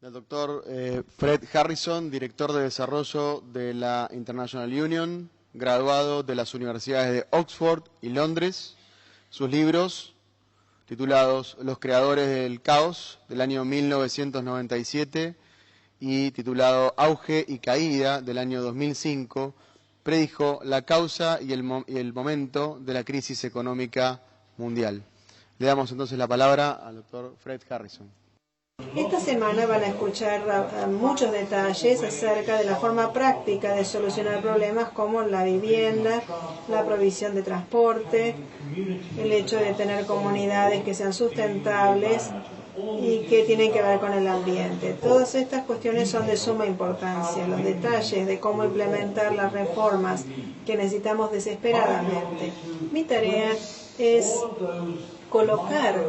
Del doctor Fred Harrison, director de desarrollo de la International Union, graduado de las universidades de Oxford y Londres. Sus libros, titulados Los creadores del caos, del año 1997, y titulado Auge y caída, del año 2005, predijo la causa y el momento de la crisis económica mundial. Le damos entonces la palabra al doctor Fred Harrison. Esta semana van a escuchar muchos detalles acerca de la forma práctica de solucionar problemas como la vivienda, la provisión de transporte, el hecho de tener comunidades que sean sustentables y que tienen que ver con el ambiente. Todas estas cuestiones son de suma importancia. Los detalles de cómo implementar las reformas que necesitamos desesperadamente. Mi tarea es colocar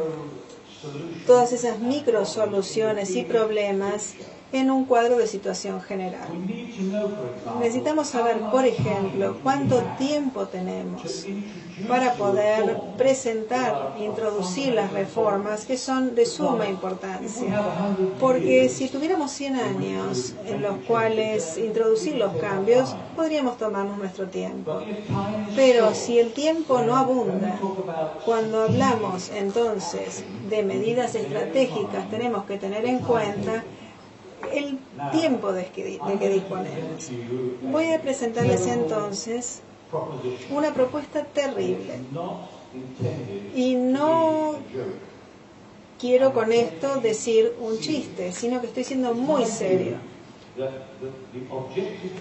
todas esas micro soluciones y problemas en un cuadro de situación general. Necesitamos saber, por ejemplo, cuánto tiempo tenemos para poder presentar e introducir las reformas que son de suma importancia. Porque si tuviéramos 100 años en los cuales introducir los cambios, podríamos tomarnos nuestro tiempo. Pero si el tiempo no abunda, cuando hablamos entonces de medidas estratégicas, tenemos que tener en cuenta el tiempo de que disponemos. Voy a presentarles entonces una propuesta terrible. Y no quiero con esto decir un chiste, sino que estoy siendo muy serio.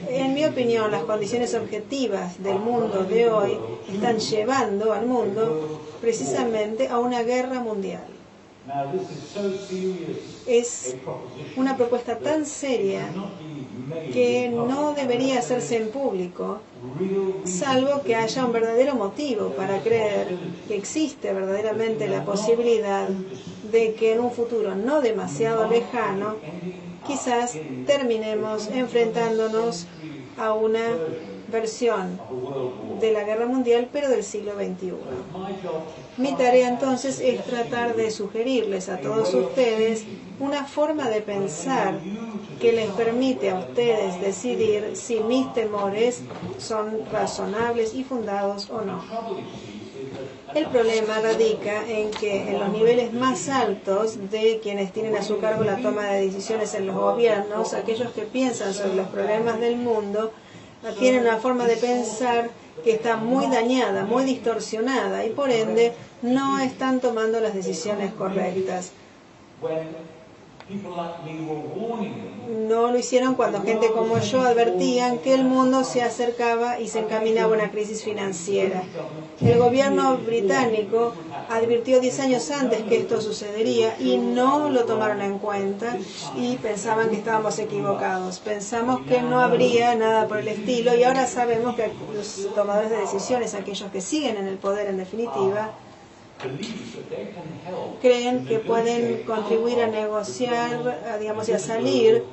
En mi opinión, las condiciones objetivas del mundo de hoy están llevando al mundo precisamente a una guerra mundial. Es una propuesta tan seria que no debería hacerse en público, salvo que haya un verdadero motivo para creer que existe verdaderamente la posibilidad de que en un futuro no demasiado lejano, quizás terminemos enfrentándonos a una versión de la guerra mundial, pero del siglo XXI. Mi tarea entonces es tratar de sugerirles a todos ustedes una forma de pensar que les permite a ustedes decidir si mis temores son razonables y fundados o no. El problema radica en que en los niveles más altos de quienes tienen a su cargo la toma de decisiones en los gobiernos, aquellos que piensan sobre los problemas del mundo, tienen una forma de pensar que está muy dañada, muy distorsionada y por ende no están tomando las decisiones correctas. No lo hicieron cuando gente como yo advertían que el mundo se acercaba y se encaminaba a una crisis financiera. El gobierno británico advirtió 10 años antes que esto sucedería y no lo tomaron en cuenta y pensaban que estábamos equivocados. Pensamos que no habría nada por el estilo y ahora sabemos que los tomadores de decisiones, aquellos que siguen en el poder en definitiva, creen que pueden contribuir a negociar, digamos, y a salir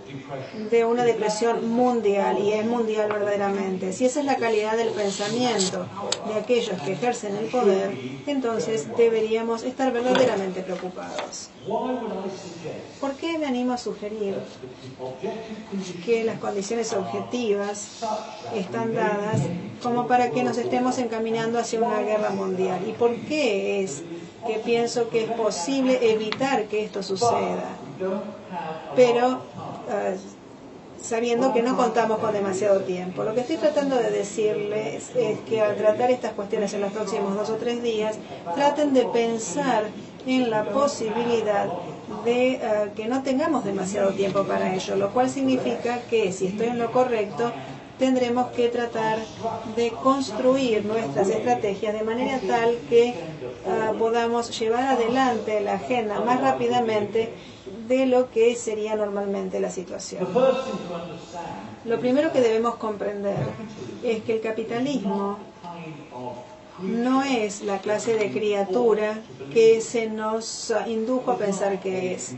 de una depresión mundial, y es mundial verdaderamente. Si esa es la calidad del pensamiento de aquellos que ejercen el poder, entonces deberíamos estar verdaderamente preocupados. ¿Por qué me animo a sugerir que las condiciones objetivas están dadas como para que nos estemos encaminando hacia una guerra mundial? ¿Y por qué es que pienso que es posible evitar que esto suceda? Pero sabiendo que no contamos con demasiado tiempo. Lo que estoy tratando de decirles es que al tratar estas cuestiones en los próximos 2 o 3 días, traten de pensar en la posibilidad de que no tengamos demasiado tiempo para ello, lo cual significa que si estoy en lo correcto, tendremos que tratar de construir nuestras estrategias de manera tal que podamos llevar adelante la agenda más rápidamente de lo que sería normalmente la situación. Lo primero que debemos comprender es que el capitalismo no es la clase de criatura que se nos indujo a pensar que es.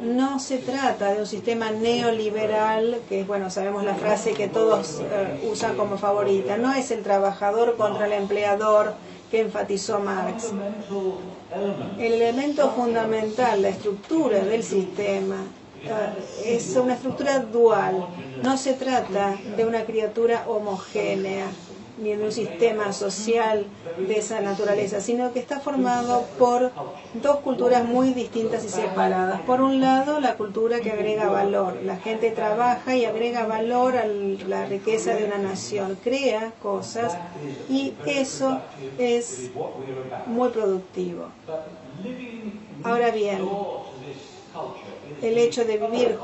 No se trata de un sistema neoliberal, que bueno, sabemos la frase que todos usan como favorita. No es el trabajador contra el empleador que enfatizó Marx. El elemento fundamental, la estructura del sistema, es una estructura dual. No se trata de una criatura homogénea ni de un sistema social de esa naturaleza, sino que está formado por dos culturas muy distintas y separadas. Por un lado, la cultura que agrega valor. La gente trabaja y agrega valor a la riqueza de una nación, crea cosas y eso es muy productivo. Ahora bien, el hecho de vivir,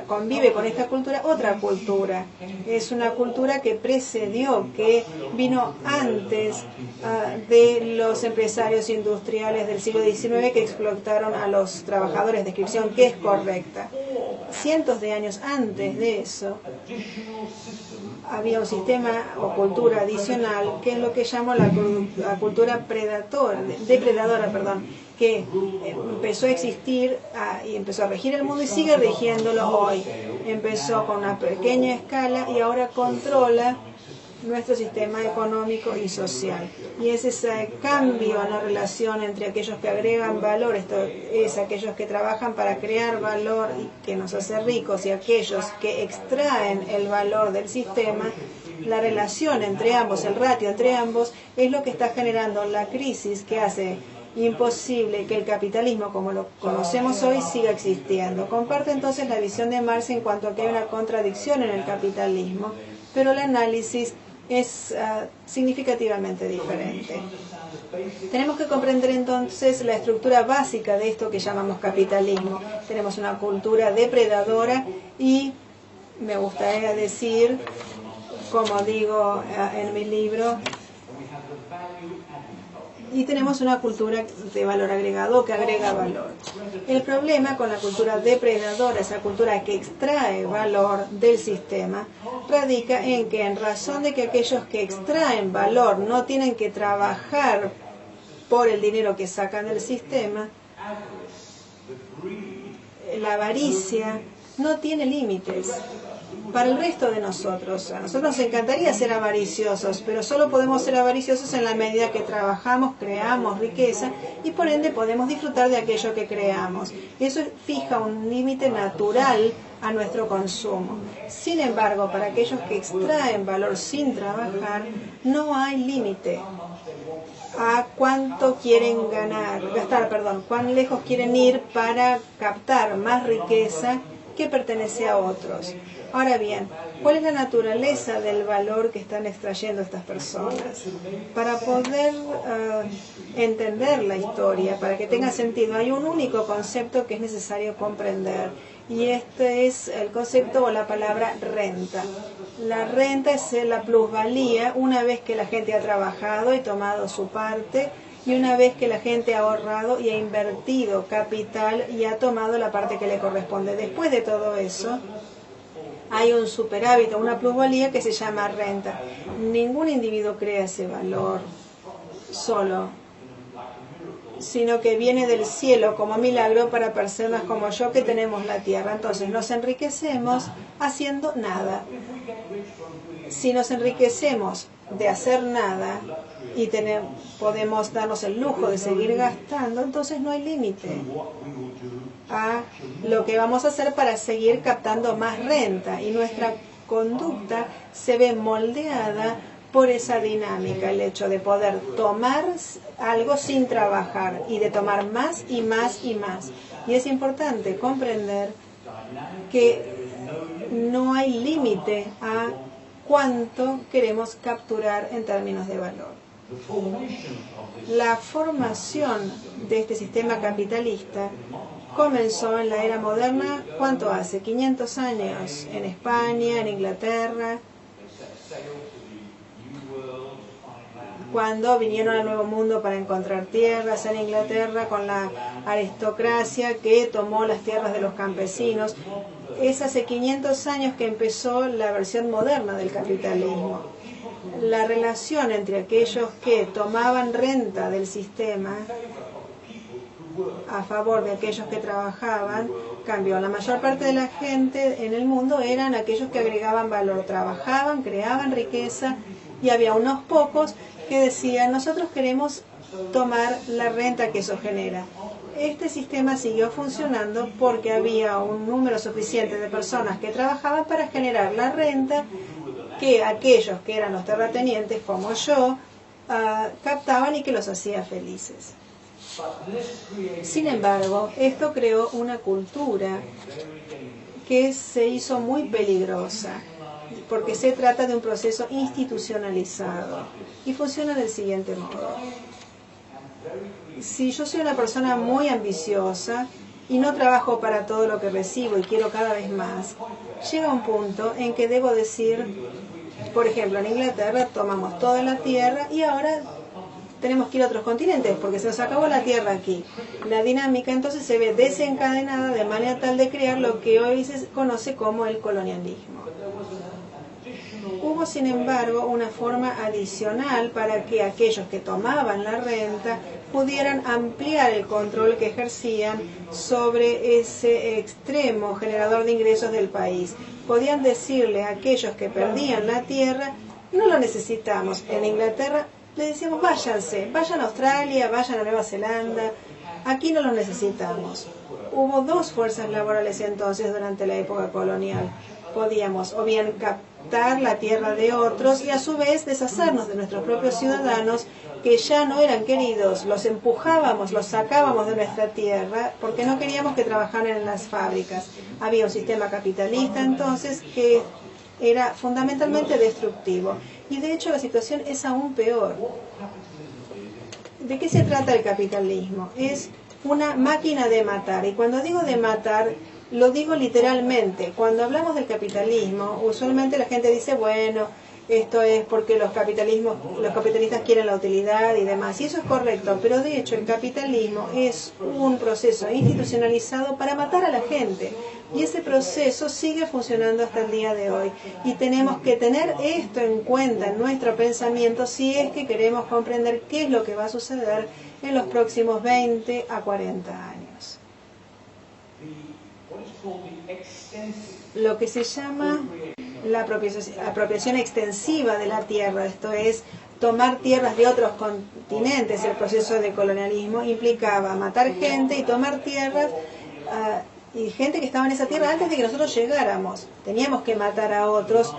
convive con esta cultura, otra cultura. Es una cultura que precedió, que vino antes de los empresarios industriales del siglo XIX que explotaron a los trabajadores, descripción que es correcta. Cientos de años antes de eso, había un sistema o cultura adicional que es lo que llamo la cultura depredadora, que empezó a existir y empezó a regir el mundo y sigue rigiéndolo hoy. Empezó con una pequeña escala y ahora controla nuestro sistema económico y social. Y es ese cambio en la relación entre aquellos que agregan valor, esto es aquellos que trabajan para crear valor y que nos hace ricos, y aquellos que extraen el valor del sistema. La relación entre ambos, el ratio entre ambos, es lo que está generando la crisis que hace imposible que el capitalismo como lo conocemos hoy siga existiendo. Comparte entonces la visión de Marx en cuanto a que hay una contradicción en el capitalismo, pero el análisis es significativamente diferente. Tenemos que comprender entonces la estructura básica de esto que llamamos capitalismo. Tenemos una cultura depredadora y me gustaría decir, como digo en mi libro, y tenemos una cultura de valor agregado que agrega valor. El problema con la cultura depredadora, esa cultura que extrae valor del sistema, radica en que en razón de que aquellos que extraen valor no tienen que trabajar por el dinero que sacan del sistema, la avaricia no tiene límites. Para el resto de nosotros, a nosotros nos encantaría ser avariciosos, pero solo podemos ser avariciosos en la medida que trabajamos, creamos riqueza y por ende podemos disfrutar de aquello que creamos. Eso fija un límite natural a nuestro consumo. Sin embargo, para aquellos que extraen valor sin trabajar, no hay límite a cuánto quieren cuán lejos quieren ir para captar más riqueza que pertenece a otros. Ahora bien, ¿cuál es la naturaleza del valor que están extrayendo estas personas? Para poder entender la historia, para que tenga sentido, hay un único concepto que es necesario comprender, y este es el concepto o la palabra renta. La renta es la plusvalía una vez que la gente ha trabajado y tomado su parte, y una vez que la gente ha ahorrado y ha invertido capital y ha tomado la parte que le corresponde. Después de todo eso, hay un superávit, una plusvalía que se llama renta. Ningún individuo crea ese valor solo, sino que viene del cielo como milagro para personas como yo que tenemos la tierra. Entonces nos enriquecemos haciendo nada. Si nos enriquecemos de hacer nada y podemos darnos el lujo de seguir gastando, entonces no hay límite a lo que vamos a hacer para seguir captando más renta, y nuestra conducta se ve moldeada por esa dinámica, el hecho de poder tomar algo sin trabajar y de tomar más y más y más. Y es importante comprender que no hay límite a cuánto queremos capturar en términos de valor. La formación de este sistema capitalista comenzó en la era moderna, ¿cuánto hace? 500 años, en España, en Inglaterra, cuando vinieron al Nuevo Mundo para encontrar tierras, en Inglaterra con la aristocracia que tomó las tierras de los campesinos. Es hace 500 años que empezó la versión moderna del capitalismo. La relación entre aquellos que tomaban renta del sistema a favor de aquellos que trabajaban cambió. La mayor parte de la gente en el mundo eran aquellos que agregaban valor, trabajaban, creaban riqueza, y había unos pocos que decían: nosotros queremos tomar la renta que eso genera. Este sistema siguió funcionando porque había un número suficiente de personas que trabajaban para generar la renta que aquellos que eran los terratenientes, como yo, captaban y que los hacía felices. Sin embargo, esto creó una cultura que se hizo muy peligrosa, porque se trata de un proceso institucionalizado y funciona del siguiente modo. Si yo soy una persona muy ambiciosa y no trabajo para todo lo que recibo y quiero cada vez más, llega un punto en que debo decir, por ejemplo, en Inglaterra tomamos toda la tierra y ahora tenemos que ir a otros continentes porque se nos acabó la tierra aquí. La dinámica entonces se ve desencadenada de manera tal de crear lo que hoy se conoce como el colonialismo. Hubo, sin embargo, una forma adicional para que aquellos que tomaban la renta pudieran ampliar el control que ejercían sobre ese extremo generador de ingresos del país. Podían decirle a aquellos que perdían la tierra, no lo necesitamos. En Inglaterra le decíamos, váyanse, vayan a Australia, vayan a Nueva Zelanda, aquí no lo necesitamos. Hubo dos fuerzas laborales entonces durante la época colonial. Podíamos o bien captar la tierra de otros y a su vez deshacernos de nuestros propios ciudadanos que ya no eran queridos, los empujábamos, los sacábamos de nuestra tierra porque no queríamos que trabajaran en las fábricas. Había un sistema capitalista entonces que era fundamentalmente destructivo y de hecho la situación es aún peor. ¿De qué se trata el capitalismo? Es una máquina de matar y cuando digo de matar lo digo literalmente. Cuando hablamos del capitalismo, usualmente la gente dice, bueno, esto es porque los capitalistas quieren la utilidad y demás. Y eso es correcto, pero de hecho el capitalismo es un proceso institucionalizado para matar a la gente. Y ese proceso sigue funcionando hasta el día de hoy. Y tenemos que tener esto en cuenta en nuestro pensamiento si es que queremos comprender qué es lo que va a suceder en los próximos 20 a 40 años. Lo que se llama la apropiación extensiva de la tierra, esto es tomar tierras de otros continentes. El proceso de colonialismo implicaba matar gente y tomar tierras y gente que estaba en esa tierra antes de que nosotros llegáramos. Teníamos que matar a otros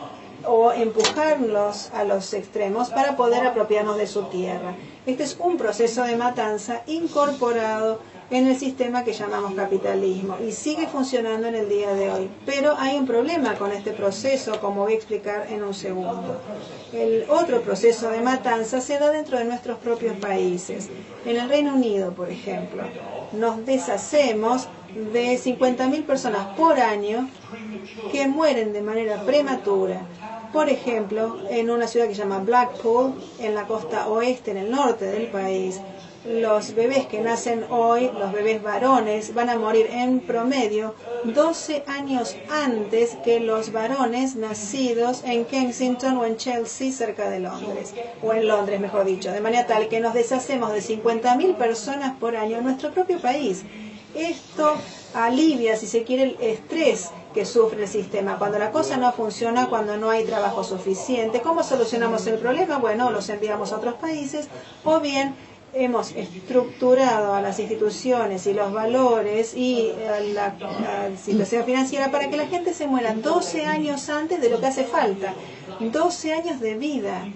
o empujarlos a los extremos para poder apropiarnos de su tierra. Este es un proceso de matanza incorporado en el sistema que llamamos capitalismo y sigue funcionando en el día de hoy. Pero hay un problema con este proceso, como voy a explicar en un segundo. El otro proceso de matanza se da dentro de nuestros propios países. En el Reino Unido, por ejemplo, nos deshacemos de 50.000 personas por año que mueren de manera prematura. Por ejemplo, en una ciudad que se llama Blackpool, en la costa oeste, en el norte del país, los bebés que nacen hoy, los bebés varones, van a morir en promedio 12 años antes que los varones nacidos en Kensington o en Chelsea, cerca de Londres, o en Londres, mejor dicho, de manera tal que nos deshacemos de 50.000 personas por año en nuestro propio país. Esto alivia, si se quiere, el estrés que sufre el sistema. Cuando la cosa no funciona, cuando no hay trabajo suficiente, ¿cómo solucionamos el problema? Bueno, los enviamos a otros países o bien hemos estructurado a las instituciones y los valores y la situación financiera para que la gente se muera 12 años antes de lo que hace falta. 12 años de vida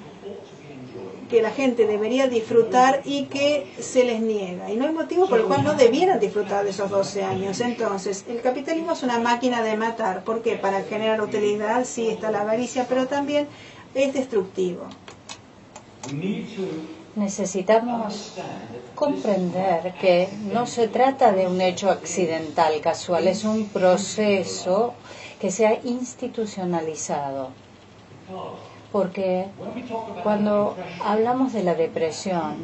que la gente debería disfrutar y que se les niega. Y no hay motivo por el cual no debieran disfrutar de esos 12 años. Entonces, el capitalismo es una máquina de matar. ¿Por qué? Para generar utilidad, sí está la avaricia, pero también es destructivo. Necesitamos comprender que no se trata de un hecho accidental, casual, es un proceso que se ha institucionalizado. Porque cuando hablamos de la depresión,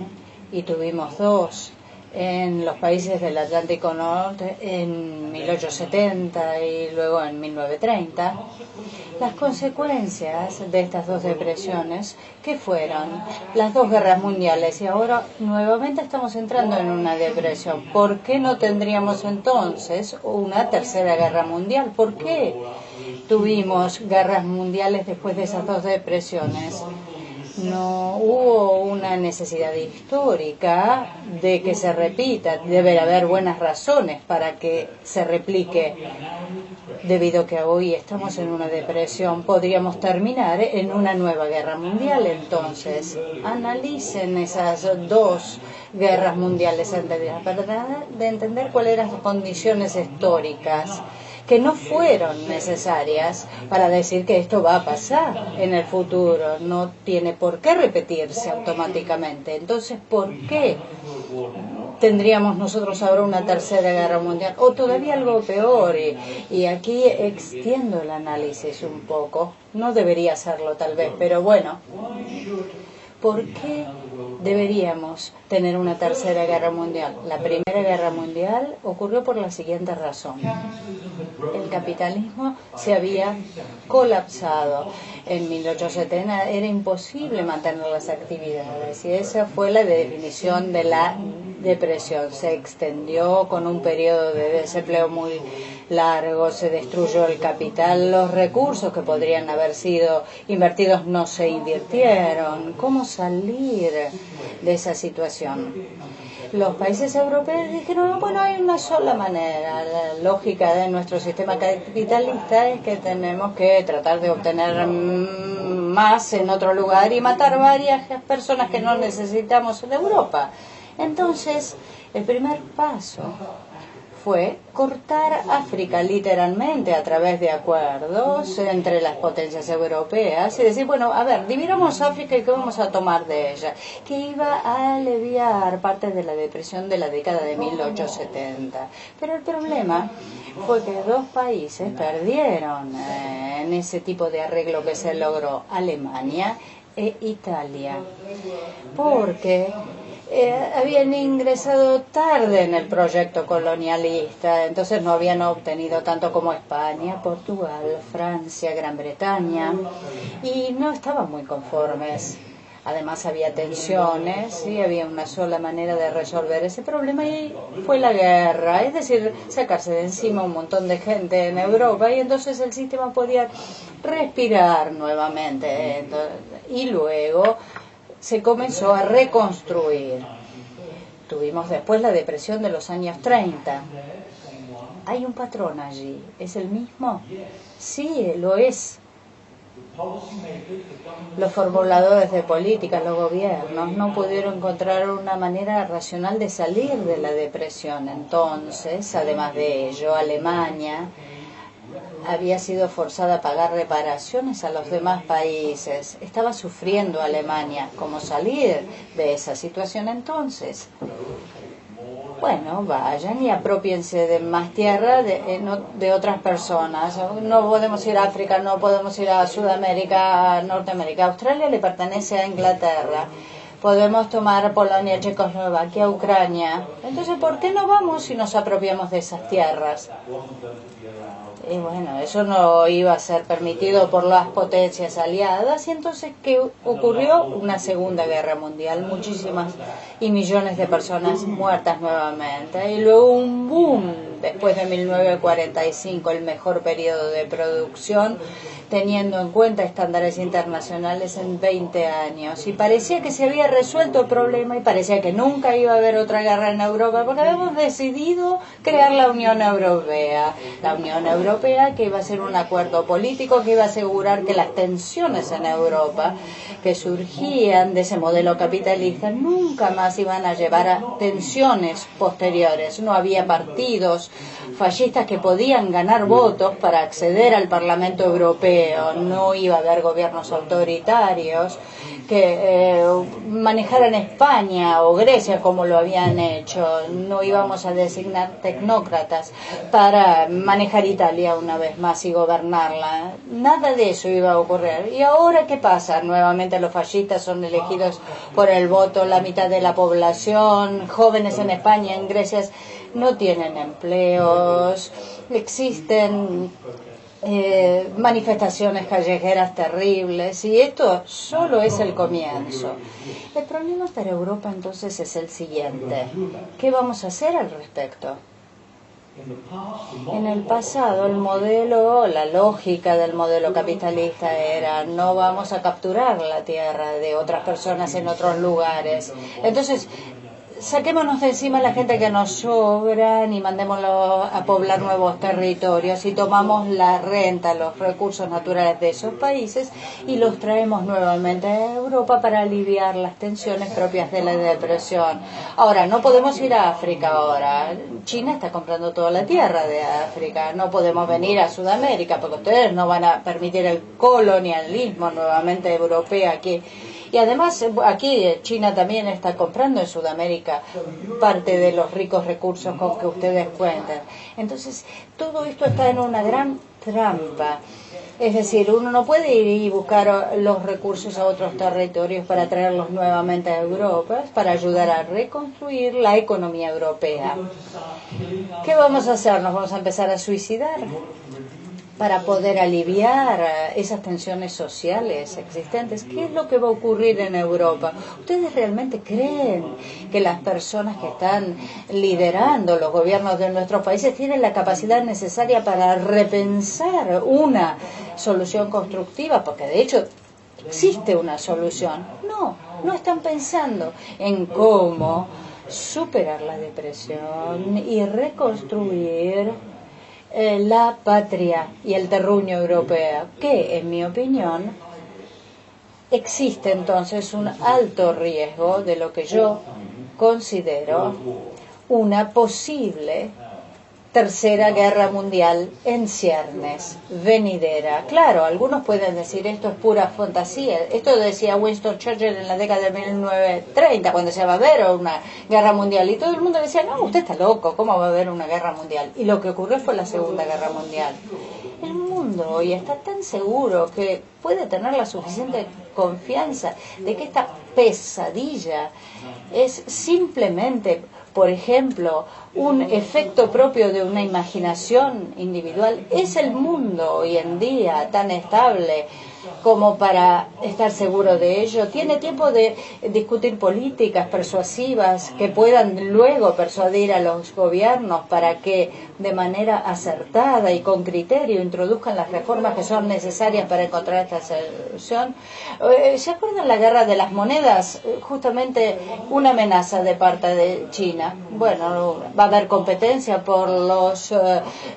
y tuvimos dos en los países del Atlántico Norte en 1870 y luego en 1930, las consecuencias de estas dos depresiones, ¿qué fueron? Las dos guerras mundiales, y ahora nuevamente estamos entrando en una depresión. ¿Por qué no tendríamos entonces una tercera guerra mundial? ¿Por qué tuvimos guerras mundiales después de esas dos depresiones? no hubo una necesidad histórica de que se repita. Debe haber buenas razones para que se replique. Debido a que hoy estamos en una depresión, podríamos terminar en una nueva guerra mundial. Entonces, analicen esas dos guerras mundiales para tratar de entender cuáles eran las condiciones históricas que no fueron necesarias para decir que esto va a pasar en el futuro. No tiene por qué repetirse automáticamente. Entonces, ¿por qué tendríamos nosotros ahora una tercera guerra mundial? O todavía algo peor, y aquí extiendo el análisis un poco. No debería hacerlo tal vez, pero bueno. ¿Por qué deberíamos tener una tercera guerra mundial? La primera guerra mundial ocurrió por la siguiente razón. El capitalismo se había colapsado. En 1870 era imposible mantener las actividades y esa fue la definición de la depresión. Se extendió con un periodo de desempleo muy largo, se destruyó el capital, los recursos que podrían haber sido invertidos no se invirtieron. ¿Cómo salir de esa situación? Los países europeos dijeron, bueno, hay una sola manera. La lógica de nuestro sistema capitalista es que tenemos que tratar de obtener más en otro lugar y matar varias personas que no necesitamos en Europa. Entonces, el primer paso fue cortar África literalmente a través de acuerdos entre las potencias europeas y decir, bueno, a ver, dividamos África y qué vamos a tomar de ella, que iba a aliviar parte de la depresión de la década de 1870. Pero el problema fue que dos países perdieron en ese tipo de arreglo que se logró, Alemania e Italia, porque habían ingresado tarde en el proyecto colonialista, entonces no habían obtenido tanto como España, Portugal, Francia, Gran Bretaña, y no estaban muy conformes. Además había tensiones y había una sola manera de resolver ese problema y fue la guerra, es decir, sacarse de encima un montón de gente en Europa y entonces el sistema podía respirar nuevamente. Y luego se comenzó a reconstruir. Tuvimos después la depresión de los años 30. Hay un patrón allí. ¿Es el mismo? Sí, lo es. Los formuladores de políticas, los gobiernos, no pudieron encontrar una manera racional de salir de la depresión. Entonces, además de ello, Alemania había sido forzada a pagar reparaciones a los demás países. Estaba sufriendo Alemania. ¿Cómo salir de esa situación entonces? Bueno, vayan y apropiense de más tierra de otras personas. No podemos ir a África, no podemos ir a Sudamérica, a Norteamérica. Australia le pertenece a Inglaterra. Podemos tomar Polonia, Checoslovaquia, Ucrania. Entonces, ¿por qué no vamos y nos apropiamos de esas tierras? Y bueno, eso no iba a ser permitido por las potencias aliadas. Y entonces, ¿qué ocurrió? Una segunda guerra mundial, muchísimas y millones de personas muertas nuevamente. Y luego un boom después de 1945, el mejor periodo de producción, teniendo en cuenta estándares internacionales en 20 años. Y parecía que se había resuelto el problema y parecía que nunca iba a haber otra guerra en Europa, porque habíamos decidido crear la Unión Europea. La Unión Europea que iba a ser un acuerdo político que iba a asegurar que las tensiones en Europa que surgían de ese modelo capitalista nunca más iban a llevar a tensiones posteriores. No había partidos fascistas que podían ganar votos para acceder al Parlamento Europeo, no iba a haber gobiernos autoritarios que manejaran España o Grecia como lo habían hecho, no íbamos a designar tecnócratas para manejar Italia una vez más y gobernarla, nada de eso iba a ocurrir. ¿Y ahora qué pasa? Nuevamente los fascistas son elegidos por el voto, la mitad de la población, jóvenes en España, en Grecia no tienen empleos, existen manifestaciones callejeras terribles y esto solo es el comienzo. El problema para Europa entonces es el siguiente. ¿Qué vamos a hacer al respecto? En el pasado, el modelo, la lógica del modelo capitalista era: no vamos a capturar la tierra de otras personas en otros lugares. Entonces, saquémonos de encima la gente que nos sobra y mandémoslo a poblar nuevos territorios y tomamos la renta, los recursos naturales de esos países y los traemos nuevamente a Europa para aliviar las tensiones propias de la depresión. Ahora, no podemos ir a África ahora. China está comprando toda la tierra de África. No podemos venir a Sudamérica porque ustedes no van a permitir el colonialismo nuevamente europeo aquí. Y además, aquí China también está comprando en Sudamérica parte de los ricos recursos con que ustedes cuentan. Entonces, todo esto está en una gran trampa. Es decir, uno no puede ir y buscar los recursos a otros territorios para traerlos nuevamente a Europa, para ayudar a reconstruir la economía europea. ¿Qué vamos a hacer? ¿Nos vamos a empezar a suicidar para poder aliviar esas tensiones sociales existentes? ¿Qué es lo que va a ocurrir en Europa? ¿Ustedes realmente creen que las personas que están liderando los gobiernos de nuestros países tienen la capacidad necesaria para repensar una solución constructiva? Porque de hecho existe una solución. No están pensando en cómo superar la depresión y reconstruir la patria y el terruño europeo, que en mi opinión existe entonces un alto riesgo de lo que yo considero una posible tercera guerra mundial en ciernes, venidera. Claro, algunos pueden decir esto es pura fantasía. Esto decía Winston Churchill en la década de 1930, cuando se va a haber una guerra mundial. Y todo el mundo decía, no, usted está loco, ¿cómo va a haber una guerra mundial? Y lo que ocurrió fue la Segunda Guerra Mundial. El mundo hoy está tan seguro que puede tener la suficiente confianza de que esta pesadilla es simplemente, por ejemplo, un efecto propio de una imaginación individual. Es el mundo hoy en día tan estable como para estar seguro de ello. Tiene tiempo de discutir políticas persuasivas que puedan luego persuadir a los gobiernos para que de manera acertada y con criterio introduzcan las reformas que son necesarias para encontrar esta solución. ¿Se acuerdan la guerra de las monedas? Justamente una amenaza de parte de China. Bueno, va a haber competencia por los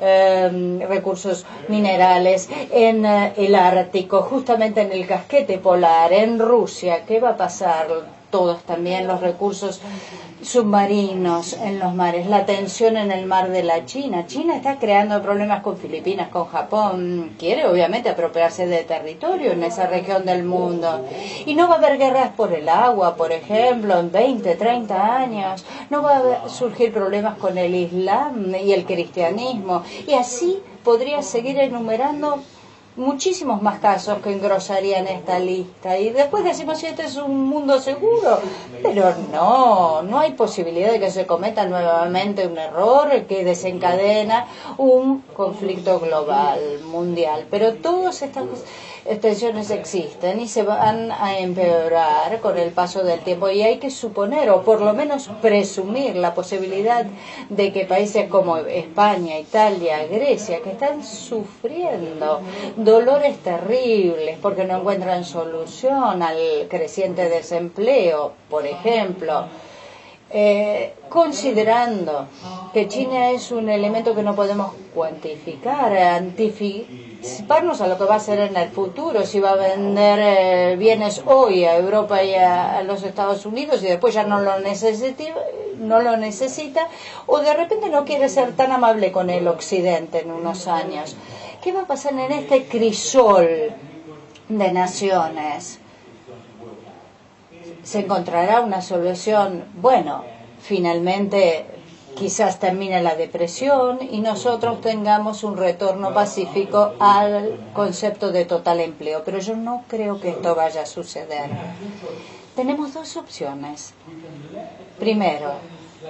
recursos minerales en el Ártico, justamente en el casquete polar, en Rusia. ¿Qué va a pasar? Todos también los recursos submarinos en los mares, la tensión en el mar de la China. China está creando problemas con Filipinas, con Japón. Quiere obviamente apropiarse de territorio en esa región del mundo. Y no va a haber guerras por el agua, por ejemplo, en 20, 30 años. No va a surgir problemas con el Islam y el cristianismo. Y así podría seguir enumerando muchísimos más casos que engrosarían esta lista. Y después decimos, si este es un mundo seguro, pero no hay posibilidad de que se cometa nuevamente un error que desencadena un conflicto global, mundial. Pero todas estas tensiones existen y se van a empeorar con el paso del tiempo, y hay que suponer, o por lo menos presumir, la posibilidad de que países como España, Italia, Grecia, que están sufriendo dolores terribles porque no encuentran solución al creciente desempleo, por ejemplo, considerando que China es un elemento que no podemos cuantificar, anticiparnos a lo que va a ser en el futuro, si va a vender bienes hoy a Europa y a los Estados Unidos y después ya no lo necesita, o de repente no quiere ser tan amable con el Occidente en unos años. ¿Qué va a pasar en este crisol de naciones? ¿Se encontrará una solución? Bueno, finalmente quizás termine la depresión y nosotros tengamos un retorno pacífico al concepto de total empleo. Pero yo no creo que esto vaya a suceder. Tenemos dos opciones. Primero,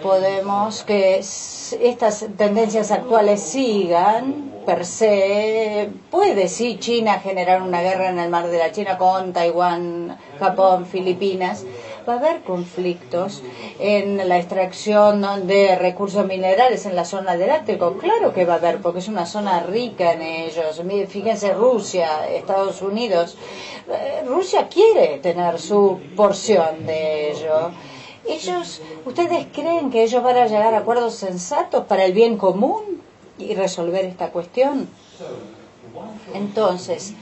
podemos que estas tendencias actuales sigan per se. Puede sí China generar una guerra en el mar de la China con Taiwán, Japón, Filipinas. va a haber conflictos en la extracción de recursos minerales en la zona del Ártico. Claro que va a haber, porque es una zona rica en ellos. Fíjense, Rusia, Estados Unidos. Rusia quiere tener su porción de ello. ¿Ustedes creen que ellos van a llegar a acuerdos sensatos para el bien común y resolver esta cuestión? Entonces,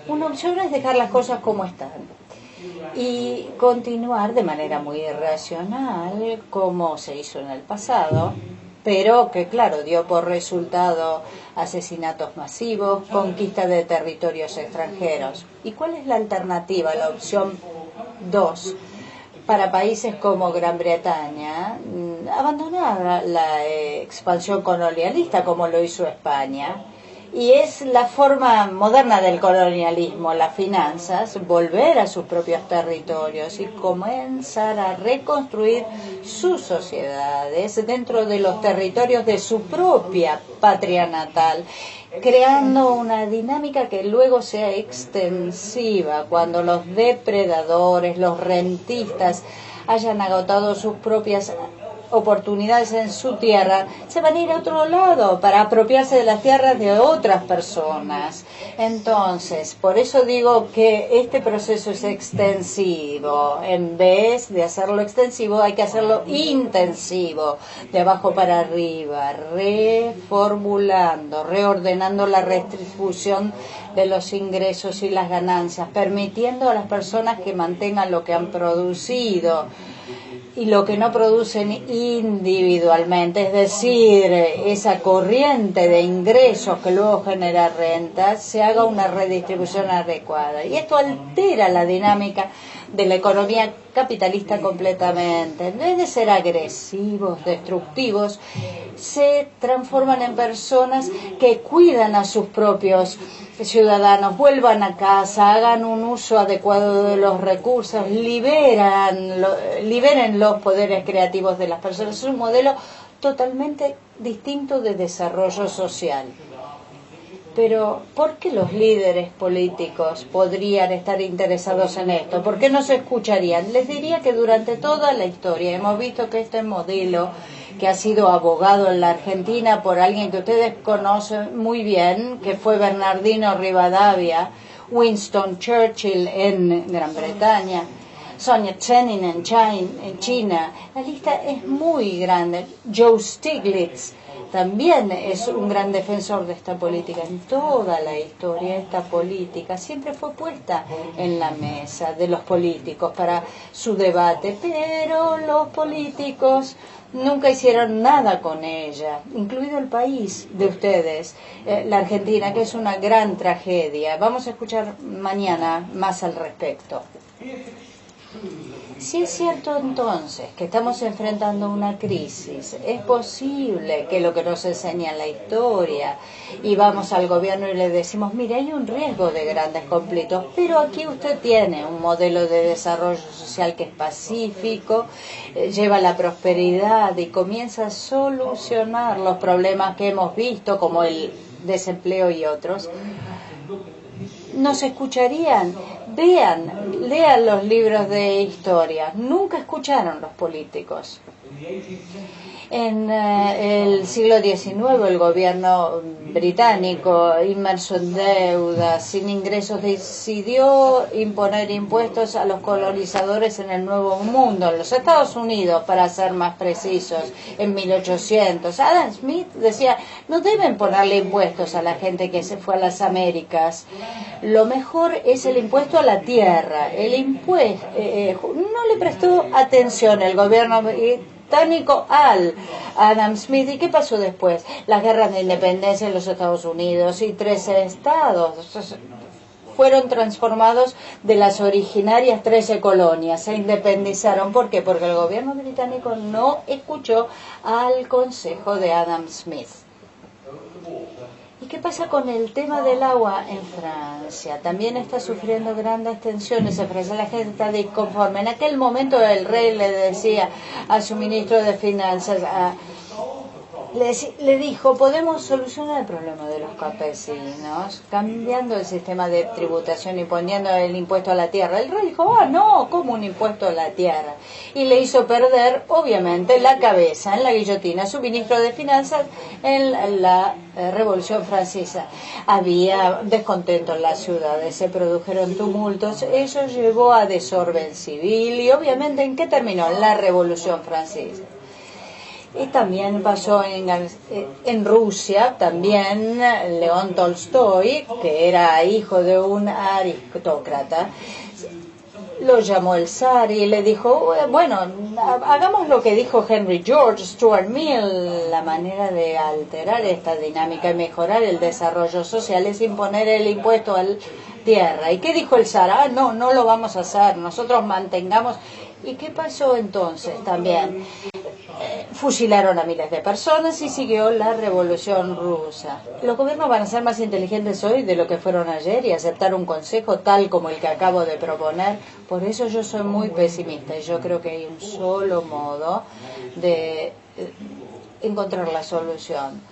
una opción es dejar las cosas como están y continuar de manera muy irracional, como se hizo en el pasado, pero que, claro, dio por resultado asesinatos masivos, conquista de territorios extranjeros. ¿Y cuál es la alternativa, la opción 2? Para países como Gran Bretaña, abandonar la expansión colonialista como lo hizo España, y es la forma moderna del colonialismo, las finanzas, volver a sus propios territorios y comenzar a reconstruir sus sociedades dentro de los territorios de su propia patria natal, creando una dinámica que luego sea extensiva cuando los depredadores, los rentistas hayan agotado sus propias oportunidades en su tierra, se van a ir a otro lado para apropiarse de las tierras de otras personas. Entonces, por eso digo que este proceso es extensivo. En vez de hacerlo extensivo, hay que hacerlo intensivo, de abajo para arriba, reformulando, reordenando la redistribución de los ingresos y las ganancias, permitiendo a las personas que mantengan lo que han producido y lo que no producen individualmente, es decir, esa corriente de ingresos que luego genera rentas, se haga una redistribución adecuada. Y esto altera la dinámica de la economía capitalista completamente. En vez de ser agresivos, destructivos, se transforman en personas que cuidan a sus propios ciudadanos, vuelvan a casa, hagan un uso adecuado de los recursos, liberen los poderes creativos de las personas. Es un modelo totalmente distinto de desarrollo social. Pero, ¿por qué los líderes políticos podrían estar interesados en esto? ¿Por qué no se escucharían? Les diría que durante toda la historia hemos visto que este modelo, que ha sido abogado en la Argentina por alguien que ustedes conocen muy bien, que fue Bernardino Rivadavia, Winston Churchill en Gran Bretaña, Sonia Tsenin en China, la lista es muy grande. Joe Stiglitz también es un gran defensor de esta política. En toda la historia, esta política siempre fue puesta en la mesa de los políticos para su debate, pero los políticos nunca hicieron nada con ella, incluido el país de ustedes, la Argentina, que es una gran tragedia. Vamos a escuchar mañana más al respecto. Si es cierto entonces que estamos enfrentando una crisis, es posible que lo que nos enseña la historia, y vamos al gobierno y le decimos, mire, hay un riesgo de grandes conflictos, pero aquí usted tiene un modelo de desarrollo social que es pacífico, lleva la prosperidad y comienza a solucionar los problemas que hemos visto, como el desempleo y otros. ¿Nos escucharían? Lean los libros de historia. Nunca escucharon los políticos. En el siglo XIX el gobierno británico, inmerso en deuda, sin ingresos, decidió imponer impuestos a los colonizadores en el Nuevo Mundo, en los Estados Unidos, para ser más precisos, en 1800. Adam Smith decía, no deben ponerle impuestos a la gente que se fue a las Américas. Lo mejor es el impuesto a la tierra. El impuesto no le prestó atención el gobierno británico al Adam Smith. ¿Y qué pasó después? Las guerras de independencia en los Estados Unidos, y 13 estados fueron transformados de las originarias 13 colonias, se independizaron. ¿Por qué? Porque el gobierno británico no escuchó al consejo de Adam Smith. ¿Y qué pasa con el tema del agua en Francia? También está sufriendo grandes tensiones en Francia, la gente está disconforme. En aquel momento el rey le decía a su ministro de Finanzas, le dijo, podemos solucionar el problema de los campesinos cambiando el sistema de tributación y poniendo el impuesto a la tierra. El rey dijo, no, ¿cómo un impuesto a la tierra? Y le hizo perder, obviamente, la cabeza en la guillotina, su ministro de Finanzas en la Revolución Francesa. Había descontento en las ciudades, se produjeron tumultos, eso llevó a desorden civil y obviamente ¿en qué terminó? La Revolución Francesa. Y también pasó en Rusia, también León Tolstoy, que era hijo de un aristócrata, lo llamó el zar y le dijo, bueno, hagamos lo que dijo Henry George Stuart Mill, la manera de alterar esta dinámica y mejorar el desarrollo social es imponer el impuesto a la tierra. ¿Y qué dijo el zar? No lo vamos a hacer, nosotros mantengamos. ¿Y qué pasó entonces también? Fusilaron a miles de personas y siguió la revolución rusa. Los gobiernos van a ser más inteligentes hoy de lo que fueron ayer y aceptar un consejo tal como el que acabo de proponer. Por eso yo soy muy pesimista y yo creo que hay un solo modo de encontrar la solución.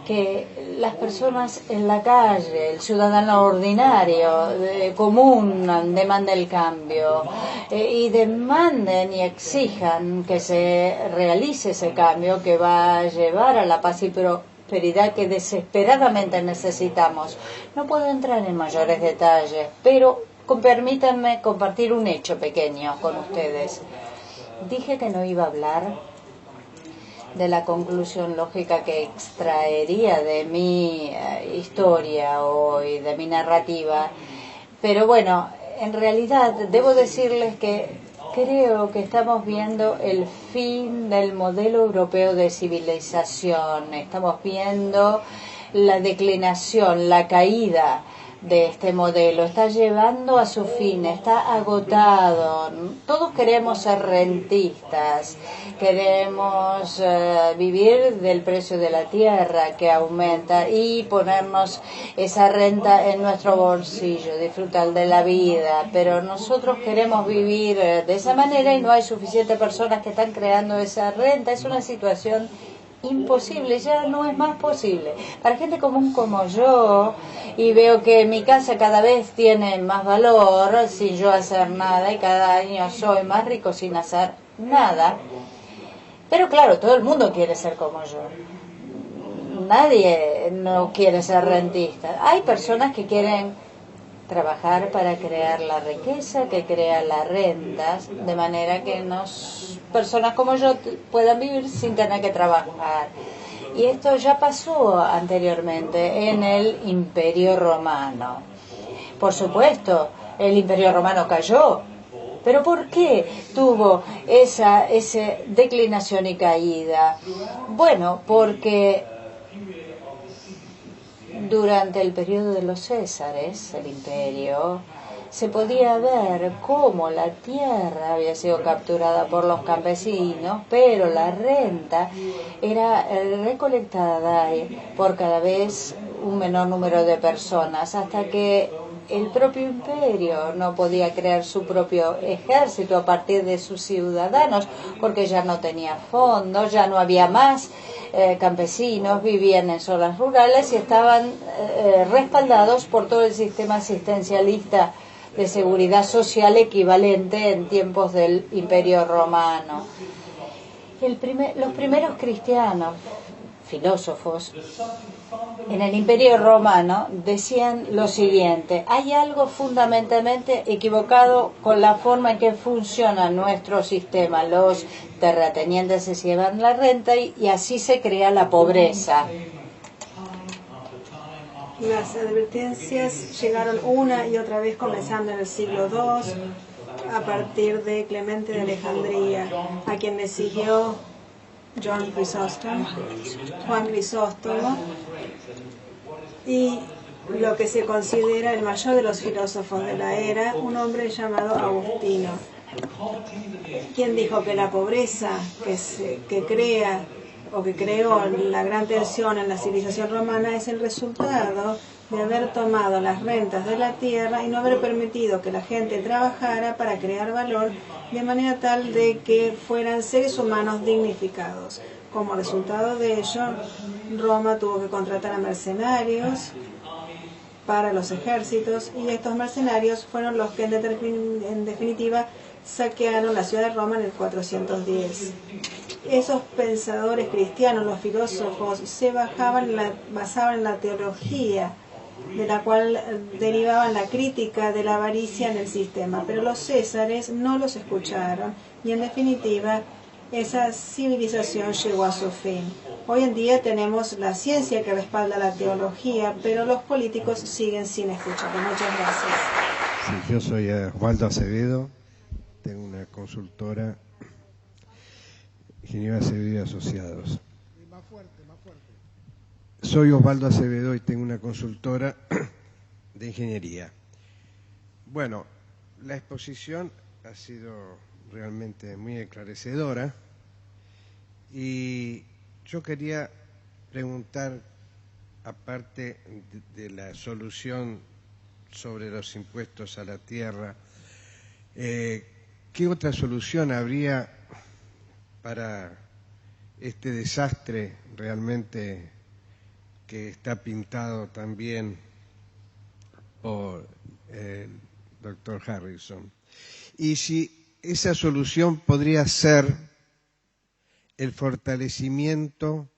Que las personas en la calle, el ciudadano ordinario, común, demanden el cambio y demanden y exijan que se realice ese cambio que va a llevar a la paz y prosperidad que desesperadamente necesitamos. No puedo entrar en mayores detalles, pero permítanme compartir un hecho pequeño con ustedes. Dije que no iba a hablar de la conclusión lógica que extraería de mi historia hoy, de mi narrativa. Pero bueno, en realidad debo decirles que creo que estamos viendo el fin del modelo europeo de civilización. Estamos viendo la declinación, la caída de este modelo. Está llevando a su fin, está agotado. Todos queremos ser rentistas, queremos vivir del precio de la tierra que aumenta y ponernos esa renta en nuestro bolsillo, disfrutar de la vida, pero nosotros queremos vivir de esa manera y no hay suficientes personas que están creando esa renta. Es una situación imposible, ya no es más posible. Para gente común como yo, y veo que mi casa cada vez tiene más valor sin yo hacer nada, y cada año soy más rico sin hacer nada. Pero claro, todo el mundo quiere ser como yo. Nadie no quiere ser rentista. Hay personas que quieren trabajar para crear la riqueza que crea las rentas, de manera que personas como yo puedan vivir sin tener que trabajar. Y esto ya pasó anteriormente en el Imperio Romano. Por supuesto, el Imperio Romano cayó. ¿Pero por qué tuvo esa declinación y caída? Bueno, porque durante el periodo de los Césares, el imperio, se podía ver cómo la tierra había sido capturada por los campesinos, pero la renta era recolectada por cada vez un menor número de personas, hasta que el propio imperio no podía crear su propio ejército a partir de sus ciudadanos, porque ya no tenía fondos, ya no había más campesinos, vivían en zonas rurales y estaban respaldados por todo el sistema asistencialista de seguridad social equivalente en tiempos del Imperio Romano. Los primeros cristianos, filósofos, en el Imperio Romano decían lo siguiente: hay algo fundamentalmente equivocado con la forma en que funciona nuestro sistema. Los terratenientes se llevan la renta y así se crea la pobreza. Las advertencias llegaron una y otra vez comenzando en el siglo II, a partir de Clemente de Alejandría, a quien le siguió Juan Crisóstomo, y lo que se considera el mayor de los filósofos de la era, un hombre llamado Agustino, quien dijo que la pobreza que creó la gran tensión en la civilización romana es el resultado de haber tomado las rentas de la tierra y no haber permitido que la gente trabajara para crear valor de manera tal de que fueran seres humanos dignificados. Como resultado de ello, Roma tuvo que contratar a mercenarios para los ejércitos, y estos mercenarios fueron los que en definitiva saquearon la ciudad de Roma en el 410. Esos pensadores cristianos, los filósofos, se basaban en la teología, de la cual derivaban la crítica de la avaricia en el sistema, pero los césares no los escucharon y en definitiva esa civilización llegó a su fin. Hoy en día tenemos la ciencia que respalda la teología, pero los políticos siguen sin escucharlo. Muchas gracias. Sí, yo soy Osvaldo Acevedo, tengo una consultora, Ginebra Acevedo y Asociados. Más fuerte, más fuerte. Soy Osvaldo Acevedo y tengo una consultora de ingeniería. Bueno, la exposición ha sido realmente muy esclarecedora y yo quería preguntar, aparte de la solución sobre los impuestos a la tierra, ¿qué otra solución habría para este desastre realmente que está pintado también por el doctor Harrison? Y si esa solución podría ser el fortalecimiento